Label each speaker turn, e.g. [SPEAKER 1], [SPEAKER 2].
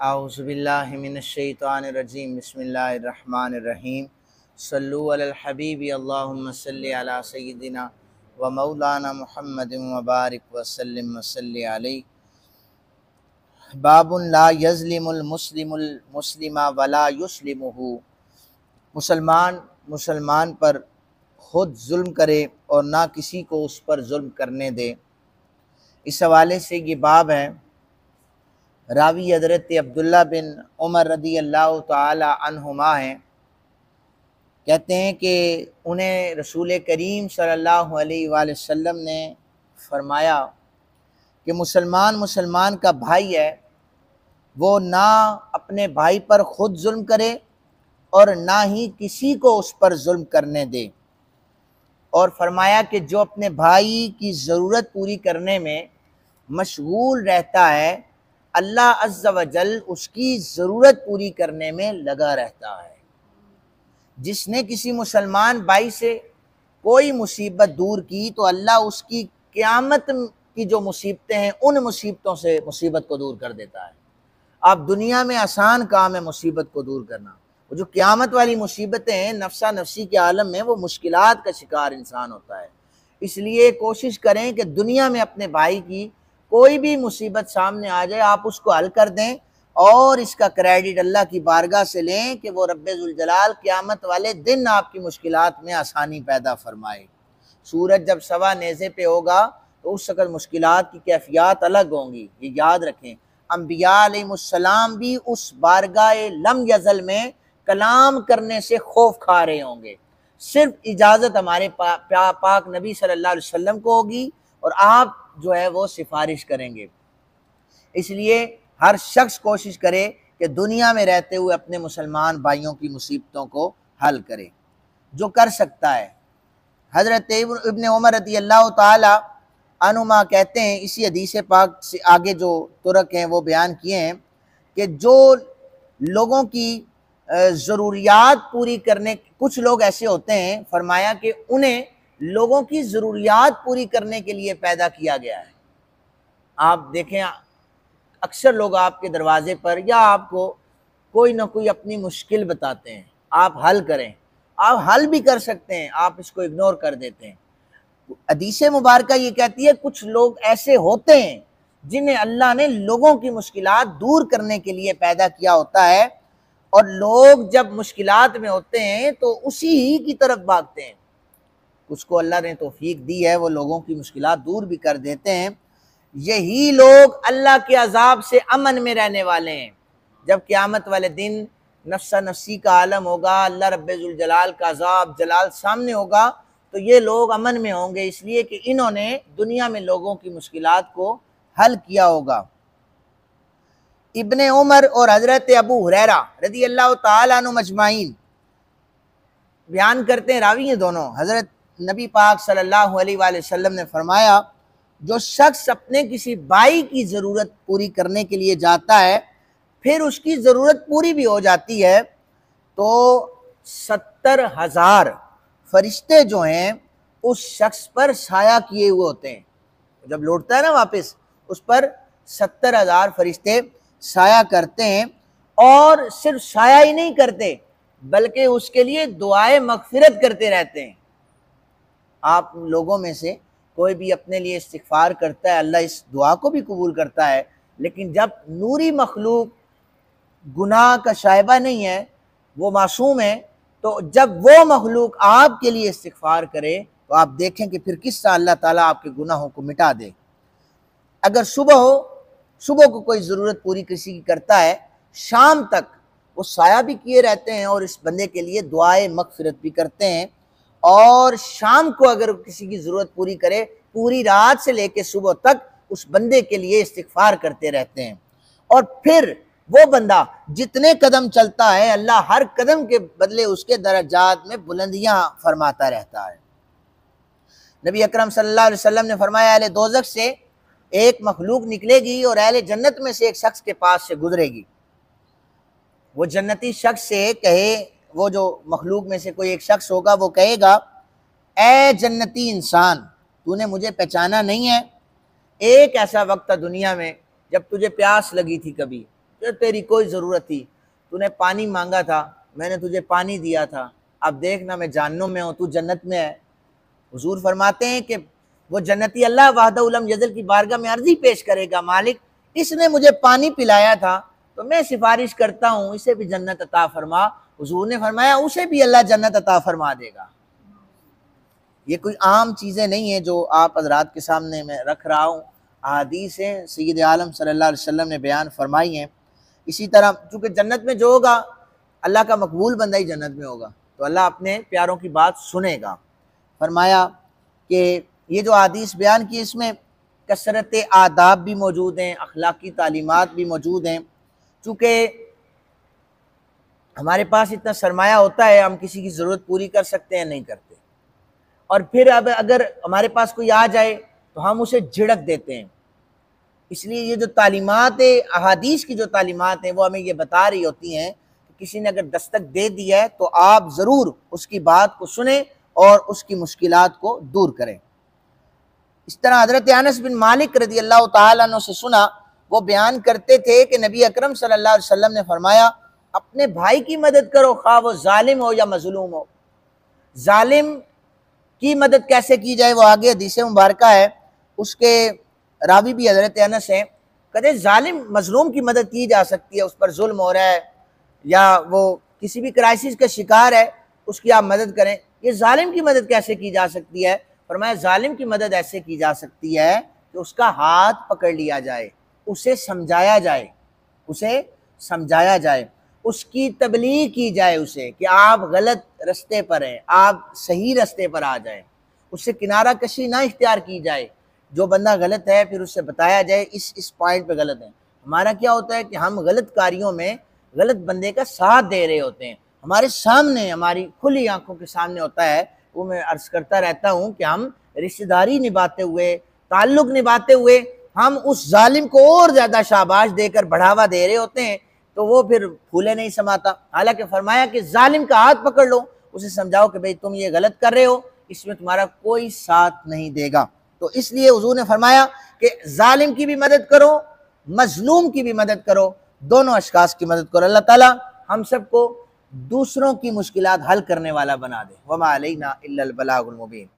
[SPEAKER 1] औज़ुबिल्लाहि मिनश्शैतानिर्रजीम बिस्मिल्लाहिर्रहमानिर्रहीम सल्लु अलल हबीबि अल्लाहुम्मा सल्लि अला सय्यिदिना व मौलाना मुहम्मदिन व बारिक व सल्लिम व सल्लि अलैहि। बाबुन ला यज़लिमुल मुस्लिमुल मुस्लिमा वला युस्लिमुहु। मुसलमान मुसलमान पर खुद जुल्म करे और ना किसी को उस पर जुल्म करने दे। इस हवाले से ये बाब है। रावी हज़रत अब्दुल्ला बिन उमर रदी अल्लाह ताला अन्हुमा हैं। कहते हैं कि उन्हें रसूल करीम सल्लल्लाहु अलैहि वसल्लम ने फरमाया कि मुसलमान मुसलमान का भाई है, वो ना अपने भाई पर खुद जुल्म करे और ना ही किसी को उस पर जुल्म करने दे। और फरमाया कि जो अपने भाई की ज़रूरत पूरी करने में मशगूल रहता है, अल्लाह अज़्ज़ा व जल उसकी ज़रूरत पूरी करने में लगा रहता है। जिसने किसी मुसलमान भाई से कोई मुसीबत दूर की तो अल्लाह उसकी क़यामत की जो मुसीबतें हैं उन मुसीबतों से मुसीबत को दूर कर देता है। आप दुनिया में आसान काम है मुसीबत को दूर करना, वो जो क़यामत वाली मुसीबतें हैं नफ्सा नफ्सी के आलम में वो मुश्किलात का शिकार इंसान होता है। इसलिए कोशिश करें कि दुनिया में अपने भाई की कोई भी मुसीबत सामने आ जाए आप उसको हल कर दें और इसका क्रेडिट अल्लाह की बारगाह से लें कि वो रब्बे जुल जलाल क़यामत वाले दिन आपकी मुश्किलात में आसानी पैदा फरमाए। सूरज जब सवा नेज़े पे होगा तो उस वक़्त मुश्किलात की कैफियत अलग होंगी, ये याद रखें। अंबिया अलैहिमुस्सलाम भी उस बारगाह लम यज़ल में कलाम करने से खौफ खा रहे होंगे। सिर्फ इजाज़त हमारे पाक नबी सल्लल्लाहु अलैहि वसल्लम को होगी और आप जो है वो सिफारिश करेंगे। इसलिए हर शख्स कोशिश करे कि दुनिया में रहते हुए अपने मुसलमान भाइयों की मुसीबतों को हल करे, जो कर सकता है। हज़रत इब्न उमर रज़ी अल्लाह ताला अनुमा कहते हैं, इसी हदीस पाक से आगे जो तुरक हैं वो बयान किए हैं कि जो लोगों की ज़रूरियात पूरी करने, कुछ लोग ऐसे होते हैं फरमाया कि उन्हें लोगों की ज़रूरियात पूरी करने के लिए पैदा किया गया है। आप देखें अक्सर लोग आपके दरवाजे पर या आपको कोई ना कोई अपनी मुश्किल बताते हैं, आप हल करें। आप हल भी कर सकते हैं, आप इसको इग्नोर कर देते हैं। हदीस मुबारका ये कहती है कुछ लोग ऐसे होते हैं जिन्हें अल्लाह ने लोगों की मुश्किलात दूर करने के लिए पैदा किया होता है और लोग जब मुश्किलात में होते हैं तो उसी ही की तरफ भागते हैं। उसको अल्लाह ने तौफीक दी है, वो लोगों की मुश्किलात दूर भी कर देते हैं। यही लोग अल्लाह के अजाब से अमन में रहने वाले हैं। जब क़यामत वाले दिन नफ्सा नफ्सी का आलम होगा, अल्लाह रब्बे जुल जलाल का अजाब जलाल सामने होगा, तो ये लोग अमन में होंगे इसलिए कि इन्होंने दुनिया में लोगों की मुश्किलात को हल किया होगा। इब्ने उमर और हज़रत अबू हुरैरा रज़ी अल्लाह ताला अन्हु मजमाइन बयान करते हैं, रावी हैं दोनों, हज़रत नबी पाक सल्लल्लाहु अलैहि वसल्लम ने फरमाया जो शख्स अपने किसी भाई की ज़रूरत पूरी करने के लिए जाता है फिर उसकी ज़रूरत पूरी भी हो जाती है तो 70,000 फरिश्ते जो हैं उस शख्स पर साया किए हुए होते हैं। जब लौटता है ना वापस, उस पर 70,000 फरिश्ते साया करते हैं और सिर्फ साया ही नहीं करते बल्कि उसके लिए दुआए मगफिरत करते रहते हैं। आप लोगों में से कोई भी अपने लिए इस्तिग़फ़ार करता है, अल्लाह इस दुआ को भी कबूल करता है, लेकिन जब नूरी मखलूक गुनाह का शाइबा नहीं है, वो मासूम है, तो जब वो मखलूक आपके लिए इस्तिग़फ़ार करे तो आप देखें कि फिर किस तरह अल्लाह ताला आपके गुनाहों को मिटा दे। अगर सुबह हो, सुबह को कोई ज़रूरत पूरी किसी की करता है, शाम तक वो साया भी किए रहते हैं और इस बंदे के लिए दुआए मगफिरत भी करते हैं। और शाम को अगर किसी की ज़रूरत पूरी करे, पूरी रात से लेकर सुबह तक उस बंदे के लिए इस्तिग़फ़ार करते रहते हैं। और फिर वो बंदा जितने कदम चलता है अल्लाह हर कदम के बदले उसके दरजात में बुलंदियां फरमाता रहता है। नबी अकरम सल्लल्लाहु अलैहि वसल्लम ने फरमाया अहले दोज़ख से एक मखलूक निकलेगी और अहले जन्नत में से एक शख्स के पास से गुजरेगी। वो जन्नती शख्स से कहे, वो जो मखलूक में से कोई एक शख्स होगा वो कहेगा ए जन्नती इंसान, तूने मुझे पहचाना नहीं है? एक ऐसा वक्त था दुनिया में जब तुझे प्यास लगी थी, कभी जो तेरी कोई ज़रूरत थी, तूने पानी मांगा था, मैंने तुझे पानी दिया था, अब देखना मैं जहन्नुम में हूँ, तू जन्नत में है। हुजूर फरमाते हैं कि वो जन्नती अल्लाह वहदहु लम यज़ल की बारगाह में अर्जी पेश करेगा, मालिक इसने मुझे पानी पिलाया था तो मैं सिफारिश करता हूँ इसे भी जन्नत अता फरमा। हुजूर ने फरमाया उसे भी अल्लाह जन्नत अता फरमा देगा। ये कोई आम चीज़ें नहीं है जो आप हजरात के सामने मैं रख रहा हूँ, अहादीस हैं सय्यद आलम सल्लल्लाहु अलैहि वसल्लम ने बयान फरमाई हैं। इसी तरह चूँकि जन्नत में जो होगा अल्लाह का मकबूल बंदा ही जन्नत में होगा, तो अल्लाह अपने प्यारों की बात सुनेगा। फरमाया कि ये जो हदीस बयान की इसमें कसरत आदाब भी मौजूद हैं, अखलाकी तालीमात भी मौजूद हैं। चूँकि हमारे पास इतना सरमाया होता है, हम किसी की ज़रूरत पूरी कर सकते हैं, नहीं करते, और फिर अब अगर हमारे पास कोई आ जाए तो हम उसे झिड़क देते हैं। इसलिए ये जो तालीमात है, अहादीस की जो तालीमात हैं, वो हमें ये बता रही होती हैं कि किसी ने अगर दस्तक दे दी है तो आप ज़रूर उसकी बात को सुने और उसकी मुश्किलात को दूर करें। इस तरह हज़रत अनस बिन मालिक रज़ी अल्लाह तआला अन्हु से सुना, वो बयान करते थे कि नबी अकरम सल्लल्लाहु अलैहि वसल्लम ने फरमाया, अपने भाई की मदद करो, खा वो जालिम हो या मजलूम हो। जालिम की मदद कैसे की जाए, वो आगे हदीस मुबारका है, उसके रावी भी हज़रत अनस हैं। कहते जालिम मजलूम की मदद की जा सकती है, उस पर जुल्म हो रहा है या वो किसी भी क्राइसिस का शिकार है, उसकी आप मदद करें। ये जालिम की मदद कैसे की जा सकती है? फरमाया जालिम की मदद ऐसे की जा सकती है कि उसका हाथ पकड़ लिया जाए, उसे समझाया जाए, उसे समझाया जाए, उसकी तबलीग की जाए उसे कि आप गलत रास्ते पर हैं, आप सही रास्ते पर आ जाएं। उससे किनारा कशी ना इख्तियार की जाए, जो बंदा गलत है फिर उससे बताया जाए इस पॉइंट पे गलत है। हमारा क्या होता है कि हम गलत कार्यों में गलत बंदे का साथ दे रहे होते हैं, हमारे सामने, हमारी खुली आंखों के सामने होता है। वो मैं अर्ज करता रहता हूँ कि हम रिश्तेदारी निभाते हुए, ताल्लुक निभाते हुए, हम उस जालिम को और ज़्यादा शाबाश देकर बढ़ावा दे रहे होते हैं, तो वो फिर फूले नहीं समाता। हालांकि फरमाया कि जालिम का हाथ पकड़ लो, उसे समझाओ कि भाई तुम ये गलत कर रहे हो, इसमें तुम्हारा कोई साथ नहीं देगा। तो इसलिए हुजूर ने फरमाया कि जालिम की भी मदद करो, मजलूम की भी मदद करो, दोनों अशखास की मदद करो। अल्लाह ताला हम सबको दूसरों की मुश्किलात हल करने वाला बना दे। वमा अलैना इल्लल बलागुल मुबीन।